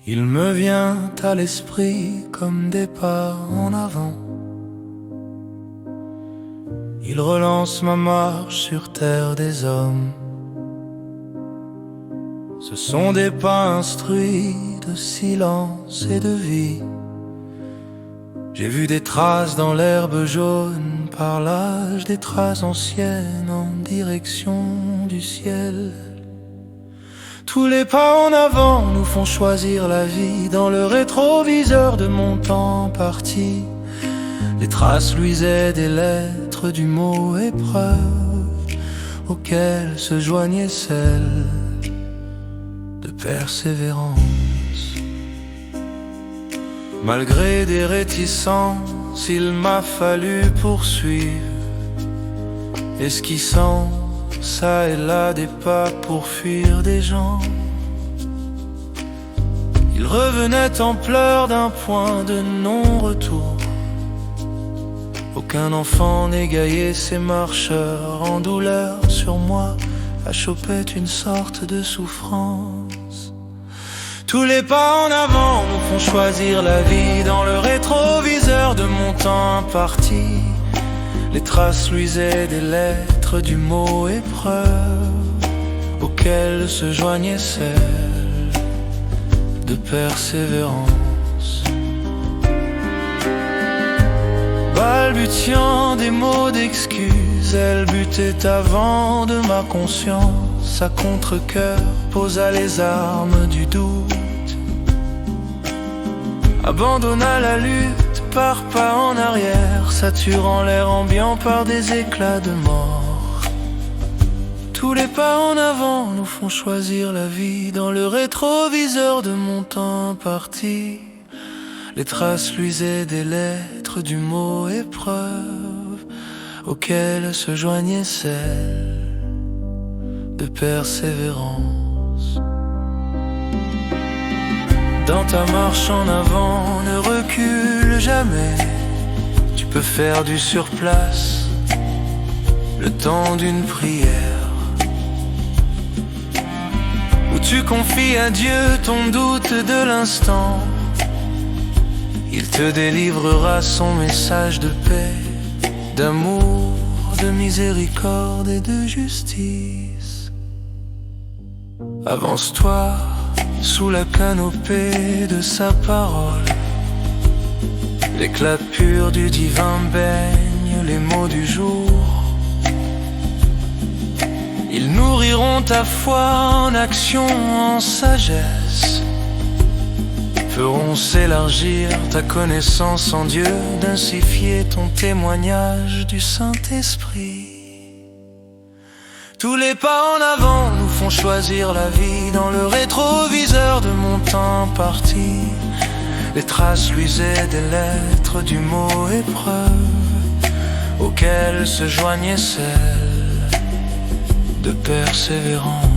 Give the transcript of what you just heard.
Il me vient à l'esprit comme des pas en avant. Il relance ma marche sur terre des hommes. Ce sont des pas instruits de silence et de vie. J'ai vu des traces dans l'herbe jaune, par l'âge des traces anciennes en direction du ciel. Tous les pas en avant nous font choisir la vie. Dans le rétroviseur de mon temps parti, les traces luisaient des lettres du mot épreuve, auxquelles se joignaient celles de persévérance. Malgré des réticences, il m'a fallu poursuivre, esquissant ça et là des pas pour fuir des gens. Il revenait en pleurs d'un point de non-retour. Aucun enfant n'égayait ces marcheurs en douleur. Sur moi achoppait une sorte de souffrance. Tous les pas en avant nous font choisir la vie. Dans le rétroviseur de mon temps imparti, les traces luisaient des lettres du mot épreuve, auxquelles se joignaient celles de persévérance. Balbutiant des mots d'excuses, elle butait avant de ma conscience. À contre-cœur posa les armes du doute, abandonna la lutte par pas en arrière, saturant l'air ambiant par des éclats de mort. Tous les pas en avant nous font choisir la vie. Dans le rétroviseur de mon temps parti, les traces luisaient des lettres du mot épreuve, auxquelles se joignaient celles de persévérance. Dans ta marche en avant, ne recule jamais. Tu peux faire du surplace le temps d'une prière, où tu confies à Dieu ton doute de l'instant. Il te délivrera son message de paix, d'amour, de miséricorde et de justice. Avance-toi sous la canopée de sa parole. L'éclat pur du divin baigne les mots du jour. Ils nourriront ta foi en action, en sagesse, feront s'élargir ta connaissance en Dieu, densifier ton témoignage du Saint-Esprit. Tous les pas en avant nous font choisir la vie. Dans le rétroviseur de mon temps parti, les traces luisaient des lettres du mot épreuve, auxquelles se joignaient celles de persévérance.